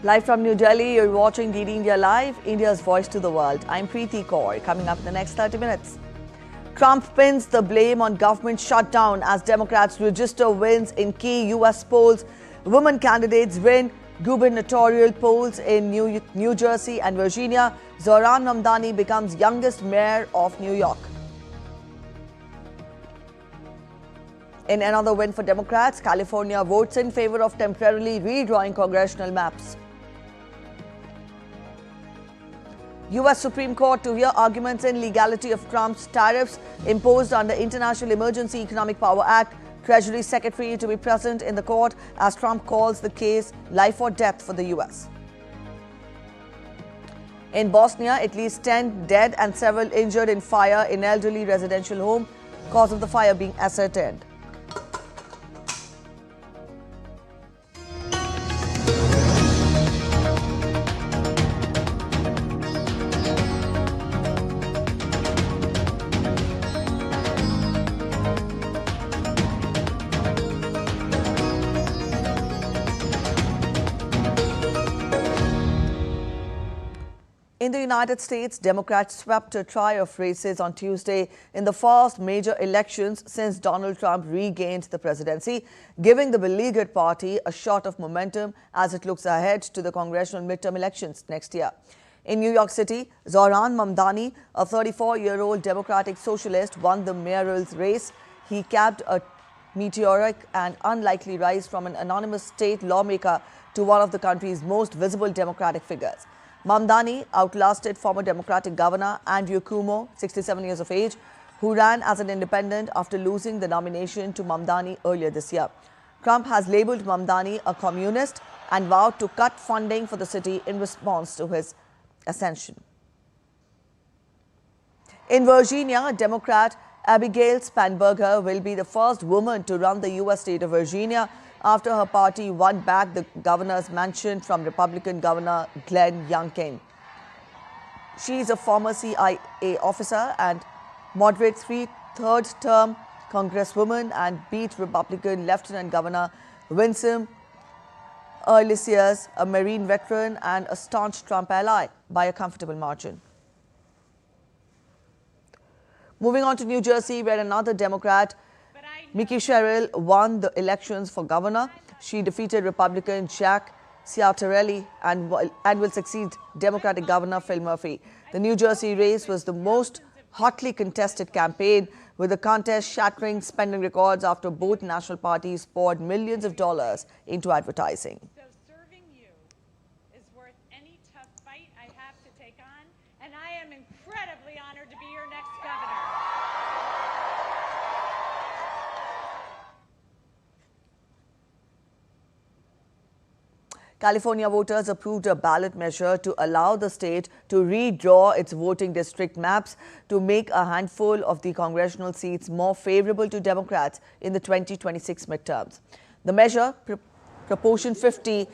Live from New Delhi, you're watching DD India Live, India's voice to the world. I'm Preeti Kaur. Coming up in the next 30 minutes. Trump pins the blame on government shutdown as Democrats register wins in key U.S. polls. Women candidates win gubernatorial polls in New Jersey and Virginia. Zoran Namdani becomes youngest mayor of New York. In another win for Democrats, California votes in favor of temporarily redrawing congressional maps. U.S. Supreme Court to hear arguments in legality of Trump's tariffs imposed under International Emergency Economic Power Act. Treasury Secretary to be present in the court as Trump calls the case life or death for the U.S. In Bosnia, at least 10 dead and several injured in fire in elderly residential home, cause of the fire being ascertained. In the United States, Democrats swept a tray of races on Tuesday in the first major elections since Donald Trump regained the presidency, giving the beleaguered party a shot of momentum as it looks ahead to the congressional midterm elections next year. In New York City, Zoran Namdani, a 34-year-old Democratic socialist, won the mayoral race. He capped a meteoric and unlikely rise from an anonymous state lawmaker to one of the country's most visible Democratic figures. Namdani outlasted former Democratic Governor Andrew Cuomo, 67 years of age, who ran as an independent after losing the nomination to Namdani earlier this year. Trump has labeled Namdani a communist and vowed to cut funding for the city in response to his ascension. In Virginia, Democrat Abigail Spanberger will be the first woman to run the U.S. state of Virginia after her party won back the governor's mansion from Republican Governor Glenn Youngkin. She is a former CIA officer and moderate third-term congresswoman and beat Republican Lieutenant Governor Winsome Earlisius, a Marine veteran and a staunch Trump ally, by a comfortable margin. Moving on to New Jersey, where another Democrat, Mickey Sherrill, won the elections for governor. She defeated Republican Jack Ciattarelli and will succeed Democratic Governor Phil Murphy. The New Jersey race was the most hotly contested campaign, with the contest shattering spending records after both national parties poured millions of dollars into advertising. So serving you is worth any tough fight I have to take on, and I am incredibly honored to be your next governor. California voters approved a ballot measure to allow the state to redraw its voting district maps to make a handful of the congressional seats more favorable to Democrats in the 2026 midterms. The measure, Proposition 50,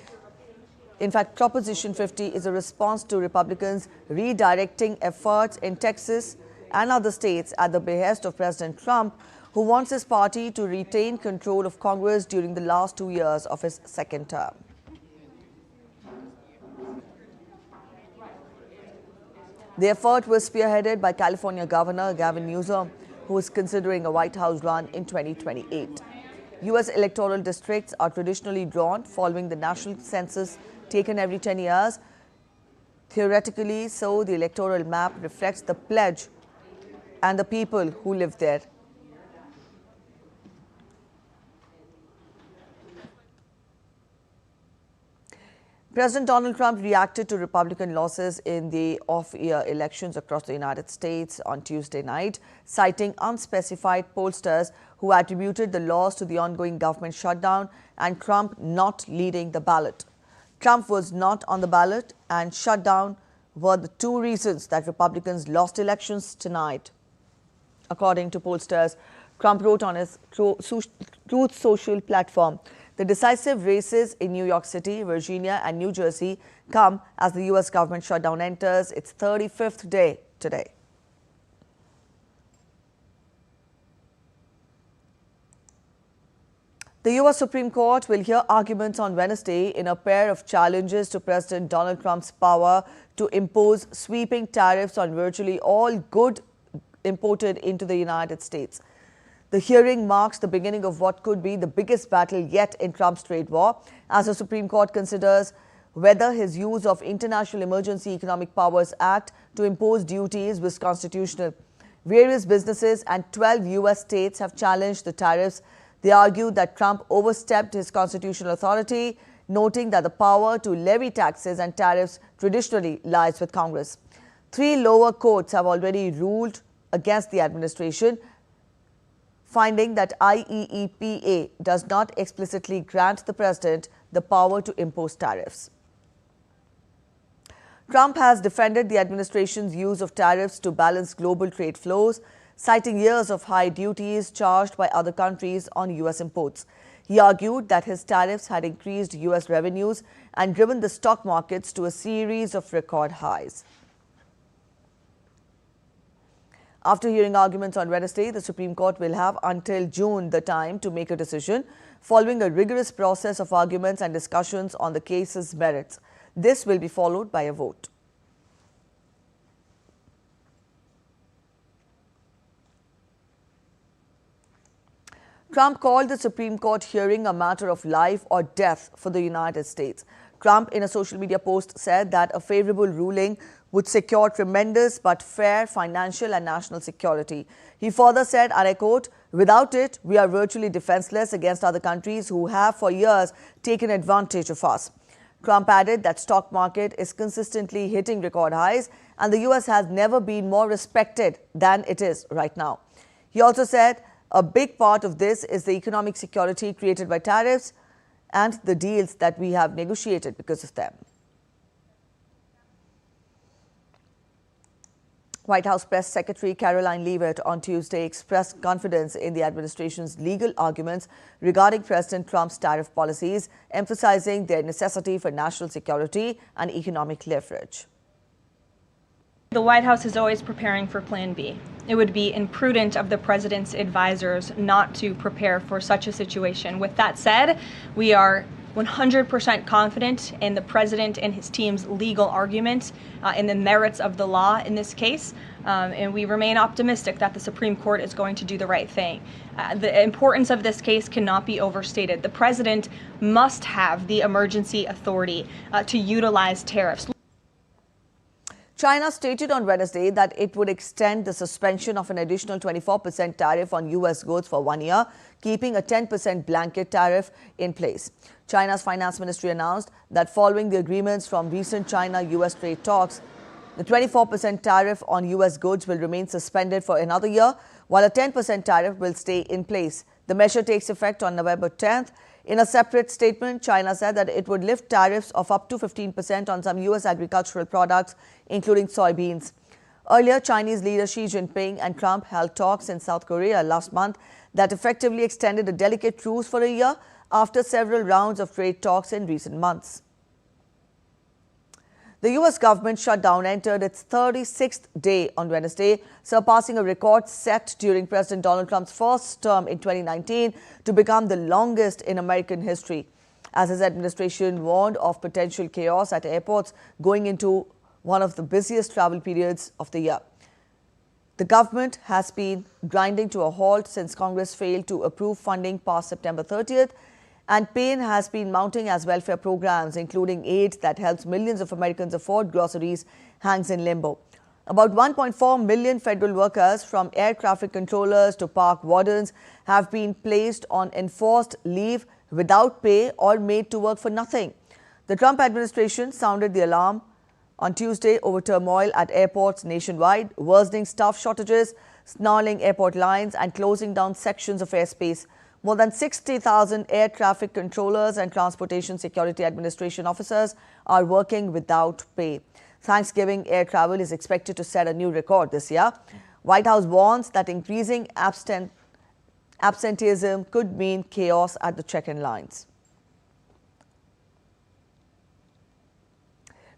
is a response to Republicans redirecting efforts in Texas and other states at the behest of President Trump, who wants his party to retain control of Congress during the last 2 years of his second term. The effort was spearheaded by California Governor Gavin Newsom, who is considering a White House run in 2028. U.S. electoral districts are traditionally drawn following the national census taken every 10 years. Theoretically, so the electoral map reflects the pledge and the people who live there. President Donald Trump reacted to Republican losses in the off-year elections across the United States on Tuesday night, citing unspecified pollsters who attributed the loss to the ongoing government shutdown and Trump not leading the ballot. Trump was not on the ballot and shutdown were the two reasons that Republicans lost elections tonight. According to pollsters, Trump wrote on his Truth Social platform, "The decisive races in New York City, Virginia, and New Jersey come as the U.S. government shutdown enters its 35th day today." The U.S. Supreme Court will hear arguments on Wednesday in a pair of challenges to President Donald Trump's power to impose sweeping tariffs on virtually all goods imported into the United States. The hearing marks the beginning of what could be the biggest battle yet in Trump's trade war, as the Supreme Court considers whether his use of International Emergency Economic Powers Act to impose duties was constitutional. Various businesses and 12 U.S. states have challenged the tariffs. They argued that Trump overstepped his constitutional authority, noting that the power to levy taxes and tariffs traditionally lies with Congress. 3 lower courts have already ruled against the administration, finding that IEEPA does not explicitly grant the president the power to impose tariffs. Trump has defended the administration's use of tariffs to balance global trade flows, citing years of high duties charged by other countries on U.S. imports. He argued that his tariffs had increased U.S. revenues and driven the stock markets to a series of record highs. After hearing arguments on Wednesday, the Supreme Court will have until June the time to make a decision, following a rigorous process of arguments and discussions on the case's merits. This will be followed by a vote. Trump called the Supreme Court hearing a matter of life or death for the United States. Trump, in a social media post, said that a favorable ruling would secure tremendous but fair financial and national security. He further said, and I quote, "Without it, we are virtually defenseless against other countries who have for years taken advantage of us." Trump added that stock market is consistently hitting record highs and the U.S. has never been more respected than it is right now. He also said, "A big part of this is the economic security created by tariffs and the deals that we have negotiated because of them." White House Press Secretary Caroline Leavitt on Tuesday expressed confidence in the administration's legal arguments regarding President Trump's tariff policies, emphasizing their necessity for national security and economic leverage. The White House is always preparing for Plan B. It would be imprudent of the president's advisors not to prepare for such a situation. With that said, we are 100% confident in the president and his team's legal arguments in the merits of the law in this case, and we remain optimistic that the Supreme Court is going to do the right thing. The importance of this case cannot be overstated. The president must have the emergency authority to utilize tariffs. China stated on Wednesday that it would extend the suspension of an additional 24% tariff on U.S. goods for 1 year, keeping a 10% blanket tariff in place. China's finance ministry announced that following the agreements from recent China-U.S. trade talks, the 24% tariff on U.S. goods will remain suspended for another year, while a 10% tariff will stay in place. The measure takes effect on November 10th. In a separate statement, China said that it would lift tariffs of up to 15% on some U.S. agricultural products, including soybeans. Earlier, Chinese leader Xi Jinping and Trump held talks in South Korea last month that effectively extended a delicate truce for a year after several rounds of trade talks in recent months. The U.S. government shutdown entered its 36th day on Wednesday, surpassing a record set during President Donald Trump's first term in 2019 to become the longest in American history, as his administration warned of potential chaos at airports going into one of the busiest travel periods of the year. The government has been grinding to a halt since Congress failed to approve funding past September 30th, and pain has been mounting as welfare programs, including aid that helps millions of Americans afford groceries, hangs in limbo. About 1.4 million federal workers, from air traffic controllers to park wardens, have been placed on enforced leave without pay or made to work for nothing. The Trump administration sounded the alarm on Tuesday over turmoil at airports nationwide, worsening staff shortages, snarling airport lines, and closing down sections of airspace. More than 60,000 air traffic controllers and Transportation Security Administration officers are working without pay. Thanksgiving air travel is expected to set a new record this year. White House warns that increasing absenteeism could mean chaos at the check-in lines.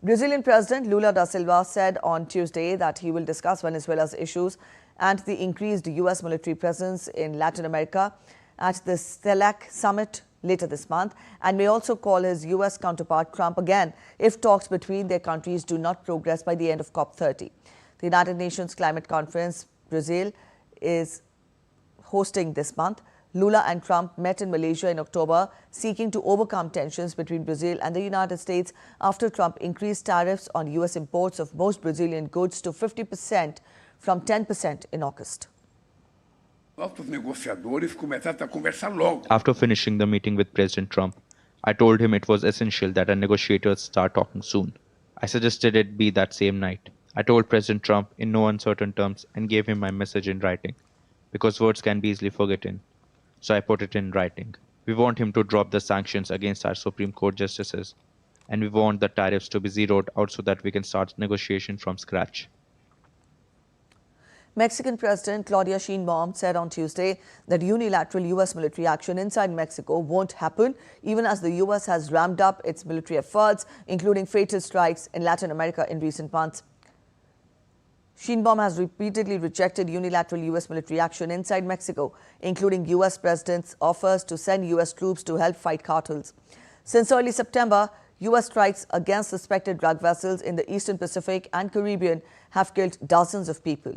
Brazilian President Lula da Silva said on Tuesday that he will discuss Venezuela's issues and the increased U.S. military presence in Latin America at the CELAC summit later this month and may also call his US counterpart Trump again if talks between their countries do not progress by the end of COP30. The United Nations Climate Conference, Brazil, is hosting this month. Lula and Trump met in Malaysia in October, seeking to overcome tensions between Brazil and the United States after Trump increased tariffs on US imports of most Brazilian goods to 50% from 10% in August. After finishing the meeting with President Trump, I told him it was essential that our negotiators start talking soon. I suggested it be that same night. I told President Trump in no uncertain terms and gave him my message in writing, because words can be easily forgotten. So I put it in writing. We want him to drop the sanctions against our Supreme Court justices, and we want the tariffs to be zeroed out so that we can start negotiation from scratch. Mexican President Claudia Sheinbaum said on Tuesday that unilateral U.S. military action inside Mexico won't happen, even as the U.S. has ramped up its military efforts, including fatal strikes in Latin America in recent months. Sheinbaum has repeatedly rejected unilateral U.S. military action inside Mexico, including U.S. President's offers to send U.S. troops to help fight cartels. Since early September, U.S. strikes against suspected drug vessels in the Eastern Pacific and Caribbean have killed dozens of people.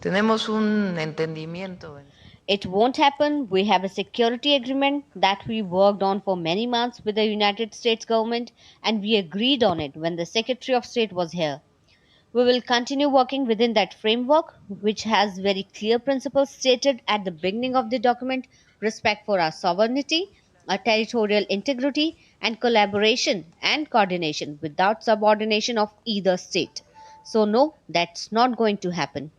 Tenemos un entendimiento. It won't happen. We have a security agreement that we worked on for many months with the United States government, and we agreed on it when the Secretary of State was here. We will continue working within that framework, which has very clear principles stated at the beginning of the document: respect for our sovereignty, our territorial integrity, and collaboration and coordination without subordination of either state. So no, that's not going to happen.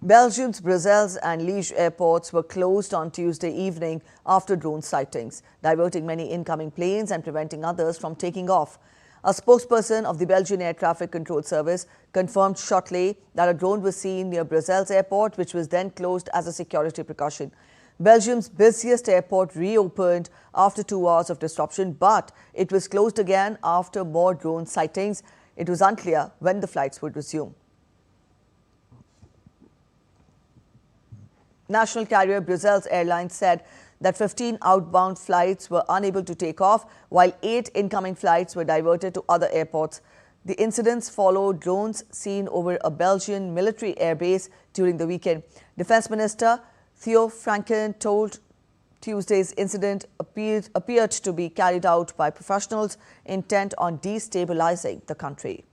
Belgium's Brussels and Liège airports were closed on Tuesday evening after drone sightings, diverting many incoming planes and preventing others from taking off. A spokesperson of the Belgian Air Traffic Control Service confirmed shortly that a drone was seen near Brussels airport, which was then closed as a security precaution. Belgium's busiest airport reopened after 2 hours of disruption, but it was closed again after more drone sightings. It was unclear when the flights would resume. National carrier Brussels Airlines said that 15 outbound flights were unable to take off, while 8 incoming flights were diverted to other airports. The incidents followed drones seen over a Belgian military airbase during the weekend. Defense Minister Theo Franken told Tuesday's incident appeared to be carried out by professionals intent on destabilizing the country.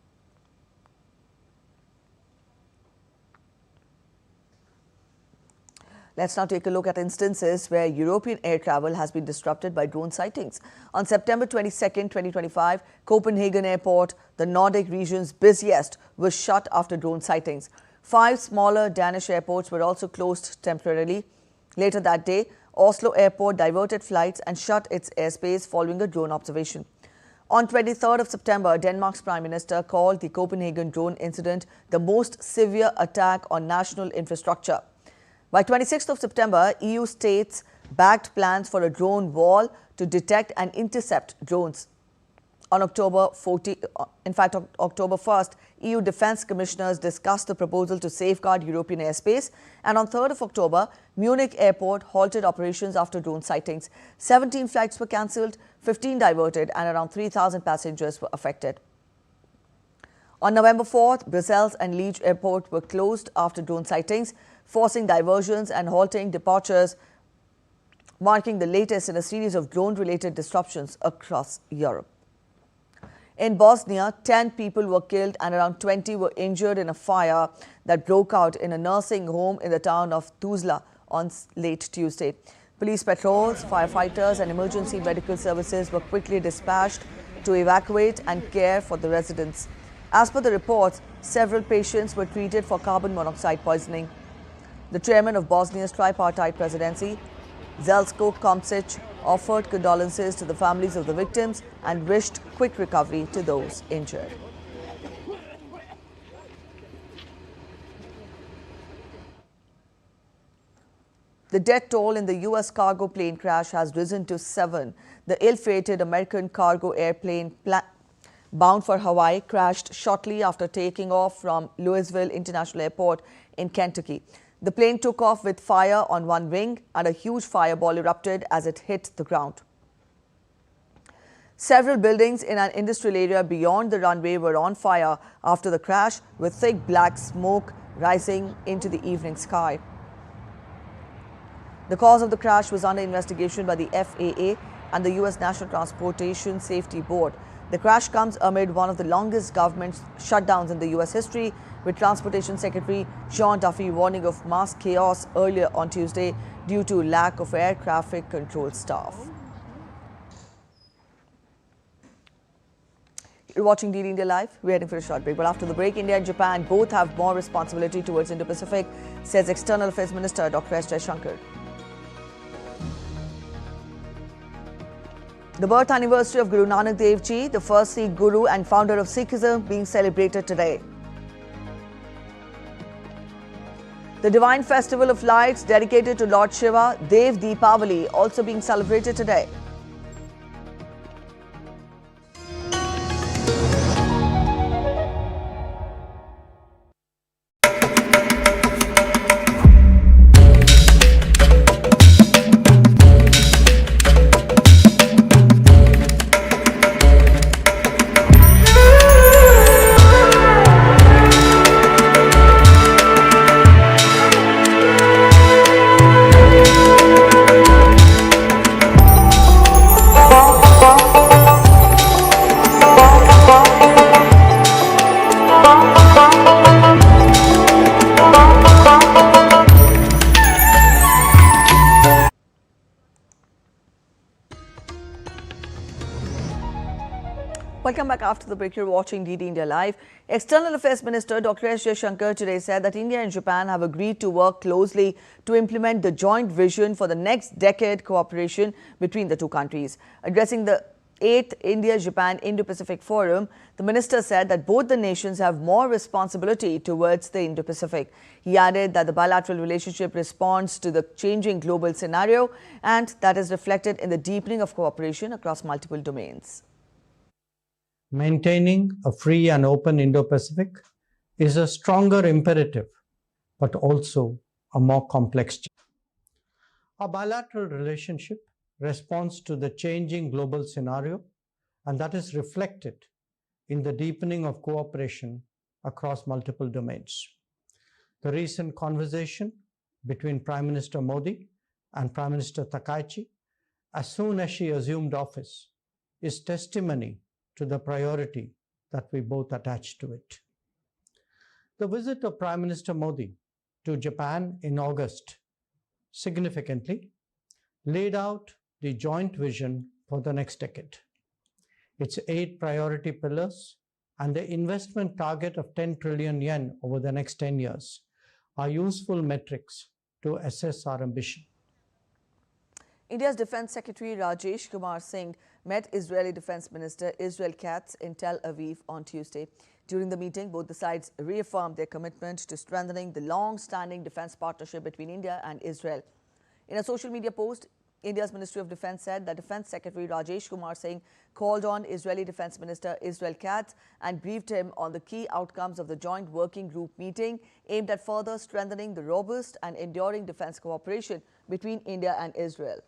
Let's now take a look at instances where European air travel has been disrupted by drone sightings. On September 22, 2025, Copenhagen Airport, the Nordic region's busiest, was shut after drone sightings. 5 smaller Danish airports were also closed temporarily. Later that day, Oslo Airport diverted flights and shut its airspace following a drone observation. On 23rd of September, Denmark's Prime Minister called the Copenhagen drone incident the most severe attack on national infrastructure. By 26th of September, EU states backed plans for a drone wall to detect and intercept drones. On October 1st, EU defense commissioners discussed the proposal to safeguard European airspace, and on 3rd of October, Munich Airport halted operations after drone sightings. 17 flights were cancelled, 15 diverted, and around 3,000 passengers were affected. On November 4th, Brussels and Liège Airport were closed after drone sightings, forcing diversions and halting departures, marking the latest in a series of drone-related disruptions across Europe. In Bosnia, 10 people were killed and around 20 were injured in a fire that broke out in a nursing home in the town of Tuzla on late Tuesday. Police patrols, firefighters and emergency medical services were quickly dispatched to evacuate and care for the residents. As per the reports, several patients were treated for carbon monoxide poisoning. The chairman of Bosnia's tripartite presidency, Zeljko Komšić, offered condolences to the families of the victims and wished quick recovery to those injured. The death toll in the U.S. cargo plane crash has risen to 7. The ill-fated American cargo airplane bound for Hawaii crashed shortly after taking off from Louisville International Airport in Kentucky. The plane took off with fire on one wing and a huge fireball erupted as it hit the ground. Several buildings in an industrial area beyond the runway were on fire after the crash, with thick black smoke rising into the evening sky. The cause of the crash was under investigation by the FAA and the U.S. National Transportation Safety Board. The crash comes amid one of the longest government shutdowns in the U.S. history, with Transportation Secretary John Duffy warning of mass chaos earlier on Tuesday due to lack of air traffic control staff. You're watching DD India Live. We're heading for a short break. But after the break, India and Japan both have more responsibility towards Indo-Pacific, says External Affairs Minister Dr. S. Jaishankar. The birth anniversary of Guru Nanak Dev Ji, the first Sikh Guru and founder of Sikhism, being celebrated today. The Divine Festival of Lights dedicated to Lord Shiva, Dev Deepavali, also being celebrated today. Welcome back. After the break, you're watching DD India Live. External Affairs Minister Dr. S. Jaishankar today said that India and Japan have agreed to work closely to implement the joint vision for the next decade cooperation between the two countries. Addressing the 8th India-Japan Indo-Pacific Forum, the minister said that both the nations have more responsibility towards the Indo-Pacific. He added that the bilateral relationship responds to the changing global scenario and that is reflected in the deepening of cooperation across multiple domains. Maintaining a free and open Indo-Pacific is a stronger imperative, but also a more complex challenge. Our bilateral relationship responds to the changing global scenario, and that is reflected in the deepening of cooperation across multiple domains. The recent conversation between Prime Minister Modi and Prime Minister Takaichi, as soon as she assumed office, is testimony to the priority that we both attach to it. The visit of Prime Minister Modi to Japan in August significantly laid out the joint vision for the next decade. Its 8 priority pillars and the investment target of 10 trillion yen over the next 10 years are useful metrics to assess our ambition. India's Defence Secretary Rajesh Kumar Singh met Israeli Defence Minister Israel Katz in Tel Aviv on Tuesday. During the meeting, both the sides reaffirmed their commitment to strengthening the long-standing defence partnership between India and Israel. In a social media post, India's Ministry of Defence said that Defence Secretary Rajesh Kumar Singh called on Israeli Defence Minister Israel Katz and briefed him on the key outcomes of the joint working group meeting aimed at further strengthening the robust and enduring defence cooperation between India and Israel.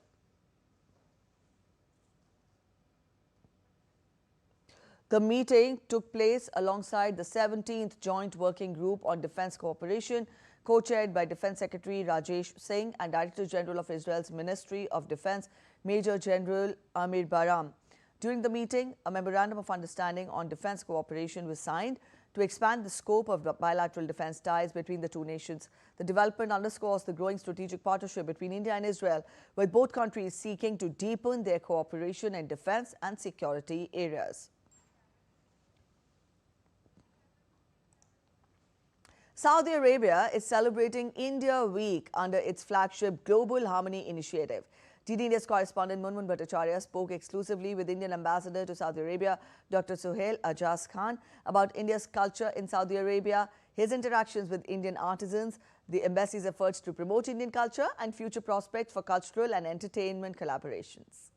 The meeting took place alongside the 17th Joint Working Group on Defence Cooperation, co-chaired by Defence Secretary Rajesh Singh and Director General of Israel's Ministry of Defence, Major General Amir Baram. During the meeting, a Memorandum of Understanding on Defence Cooperation was signed to expand the scope of bilateral defence ties between the two nations. The development underscores the growing strategic partnership between India and Israel, with both countries seeking to deepen their cooperation in defence and security areas. Saudi Arabia is celebrating India Week under its flagship Global Harmony Initiative. DD India's correspondent Munmun Bhattacharya spoke exclusively with Indian Ambassador to Saudi Arabia, Dr. Suhail Ajaz Khan, about India's culture in Saudi Arabia, his interactions with Indian artisans, the embassy's efforts to promote Indian culture, and future prospects for cultural and entertainment collaborations.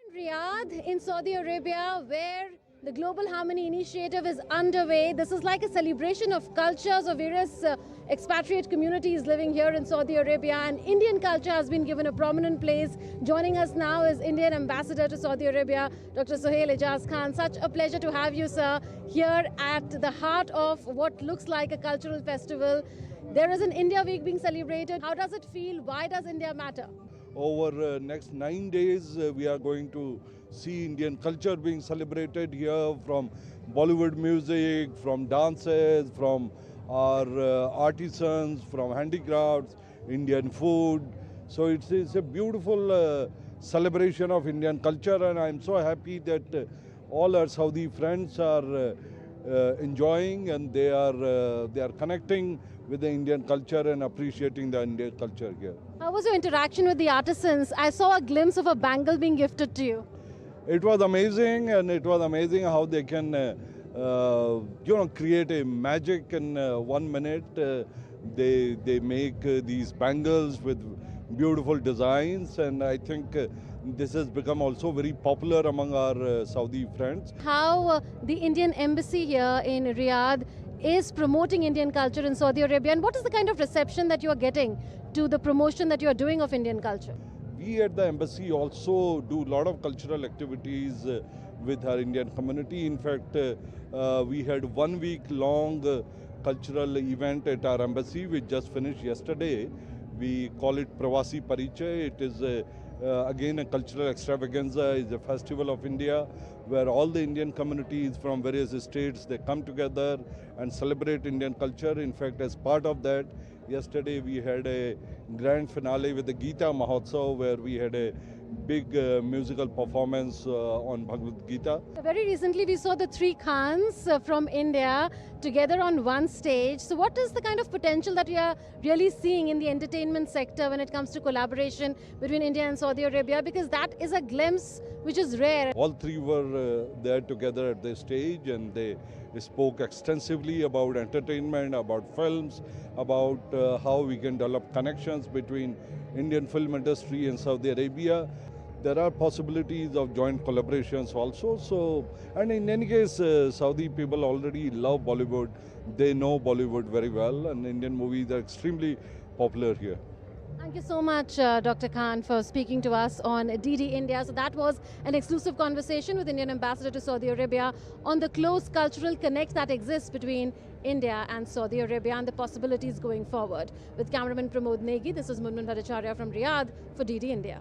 In Riyadh, in Saudi Arabia, where The Global Harmony Initiative is underway. This is like a celebration of cultures of various expatriate communities living here in Saudi Arabia, and Indian culture has been given a prominent place. Joining us now is Indian Ambassador to Saudi Arabia, Dr. Sohail Ijaz Khan. Such a pleasure to have you, sir, here at the heart of what looks like a cultural festival. There is an India Week being celebrated. How does it feel? Why does India matter? Over next 9 days, we are going to see Indian culture being celebrated here, from Bollywood music, from dances, from our artisans, from handicrafts, Indian food. So it's a beautiful celebration of Indian culture, and I'm so happy that all our Saudi friends are enjoying, and they are connecting with the Indian culture and appreciating the Indian culture here. How was your interaction with the artisans? I saw a glimpse of a bangle being gifted to you. It was amazing, and it was amazing how they can, create a magic in 1 minute. They make these bangles with beautiful designs, and I think this has become also very popular among our Saudi friends. How the Indian embassy here in Riyadh is promoting Indian culture in Saudi Arabia, and what is the kind of reception that you are getting to the promotion that you are doing of Indian culture? We at the embassy also do a lot of cultural activities with our Indian community. In fact, we had 1 week long cultural event at our embassy which just finished yesterday. We call it Pravasi Parichay. It is again a cultural extravaganza. It's a festival of India where all the Indian communities from various states, they come together and celebrate Indian culture. In fact, as part of that, yesterday we had a grand finale with the Gita Mahotsav, where we had a big musical performance on Bhagavad Gita. Very recently we saw the three Khans from India together on one stage. So what is the kind of potential that we are really seeing in the entertainment sector when it comes to collaboration between India and Saudi Arabia? Because that is a glimpse which is rare. All three were there together at the stage, and they spoke extensively about entertainment, about films, about how we can develop connections between Indian film industry and Saudi Arabia. There are possibilities of joint collaborations also. So, and in any case, Saudi people already love Bollywood. They know Bollywood very well, and Indian movies are extremely popular here. Thank you so much, Dr. Khan, for speaking to us on DD India. So that was an exclusive conversation with Indian Ambassador to Saudi Arabia on the close cultural connect that exists between India and Saudi Arabia and the possibilities going forward. With cameraman Pramod Negi, this is Munmun Bhattacharya from Riyadh for DD India.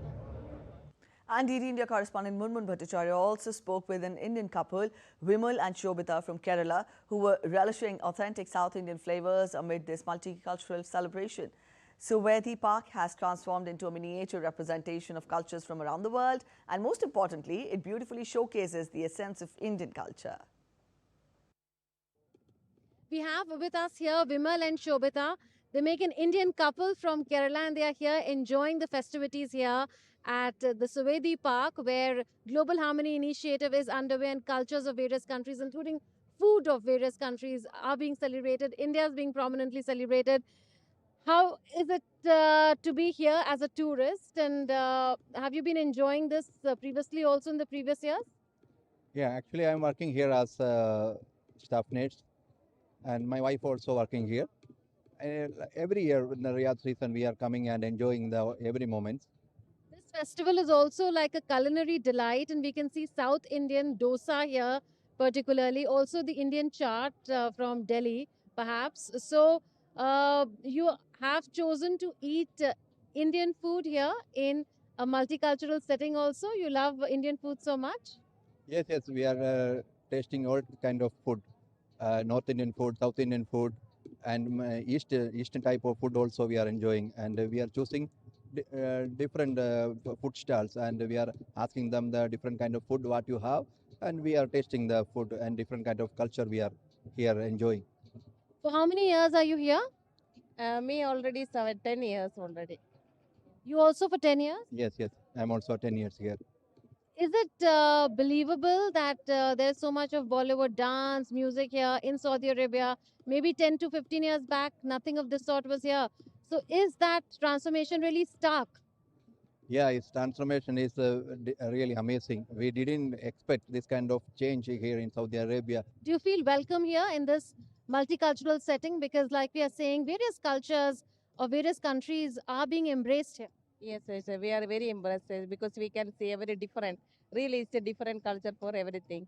And DD India correspondent Munmun Bhattacharya also spoke with an Indian couple, Vimal and Shobita from Kerala, who were relishing authentic South Indian flavors amid this multicultural celebration. Suwaidi Park has transformed into a miniature representation of cultures from around the world, and most importantly, it beautifully showcases the essence of Indian culture. We have with us here Vimal and Shobita. They make an Indian couple from Kerala, and they are here enjoying the festivities here at the Suwaidi Park, where Global Harmony Initiative is underway and cultures of various countries, including food of various countries, are being celebrated. India is being prominently celebrated. How is it to be here as a tourist, and have you been enjoying this previously also in the previous years? Yeah, actually I'm working here as staff nurse, and my wife also working here. Every year in the Riyadh season we are coming and enjoying every moment. This festival is also like a culinary delight, and we can see South Indian dosa here particularly, also the Indian chaat from Delhi perhaps. So you have chosen to eat Indian food here in a multicultural setting also. You love Indian food so much? Yes, we are tasting all kind of food, North Indian food, South Indian food, and Eastern type of food also we are enjoying, and we are choosing different food stalls, and we are asking them the different kind of food what you have, and we are tasting the food and different kind of culture we are here enjoying. For how many years are you here? Me already 10 years already. You also for 10 years? Yes, I'm also 10 years here. Is it believable that there's so much of Bollywood dance, music here in Saudi Arabia? Maybe 10 to 15 years back, nothing of this sort was here. So is that transformation really stark? Yeah, its transformation is really amazing. We didn't expect this kind of change here in Saudi Arabia. Do you feel welcome here in this multicultural setting? Because, like we are saying, various cultures or various countries are being embraced here. Yes, yes, we are very impressed because we can see a very different. Really, it's a different culture for everything.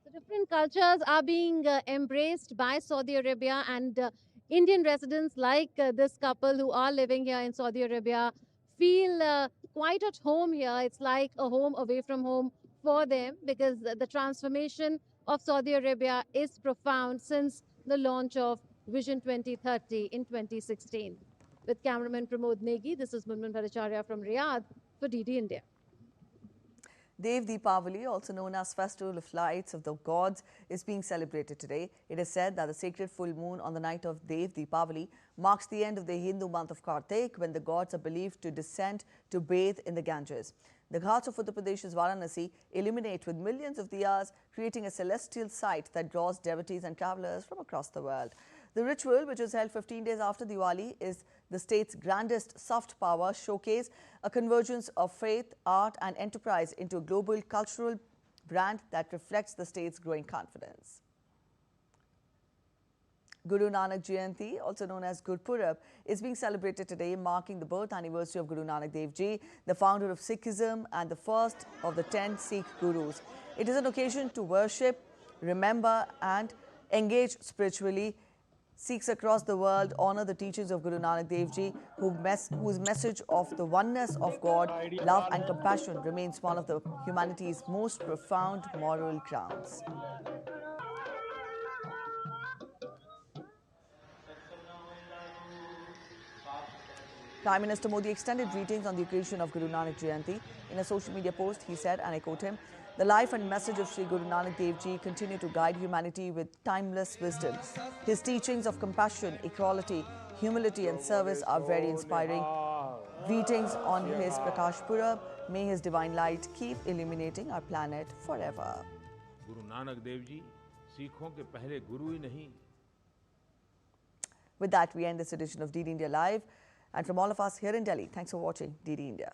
So different cultures are being embraced by Saudi Arabia, and Indian residents like this couple who are living here in Saudi Arabia feel quite at home here. It's like a home away from home for them because the transformation of Saudi Arabia is profound since the launch of Vision 2030 in 2016. With cameraman Pramod Negi, this is Munmun Bhattacharya from Riyadh for DD India. Dev Deepavali, also known as Festival of Lights of the Gods, is being celebrated today. It is said that the sacred full moon on the night of Dev Deepavali marks the end of the Hindu month of Kartik, when the gods are believed to descend to bathe in the Ganges. The ghats of Uttar Pradesh's Varanasi illuminate with millions of diyas, creating a celestial sight that draws devotees and travelers from across the world. The ritual, which is held 15 days after Diwali, is the state's grandest soft power showcase, a convergence of faith, art and enterprise into a global cultural brand that reflects the state's growing confidence. Guru Nanak Jayanti, also known as Gurpurab, is being celebrated today, marking the birth anniversary of Guru Nanak Dev Ji, the founder of Sikhism and the first of the 10 Sikh Gurus. It is an occasion to worship, remember and engage spiritually. Sikhs across the world honor the teachings of Guru Nanak Dev Ji, whose message of the oneness of God, love and compassion remains one of the humanity's most profound moral grounds. Prime Minister Modi extended greetings on the occasion of Guru Nanak Jayanti. In a social media post, he said, and I quote him, "The life and message of Sri Guru Nanak Dev Ji continue to guide humanity with timeless wisdom. His teachings of compassion, equality, humility and service are very inspiring. Greetings on his Prakash Purab. May his divine light keep illuminating our planet forever." Guru Nanak Dev Ji, Sikhon ke pehle guru hi nahi. With that, we end this edition of DD India Live. And from all of us here in Delhi, thanks for watching DD India.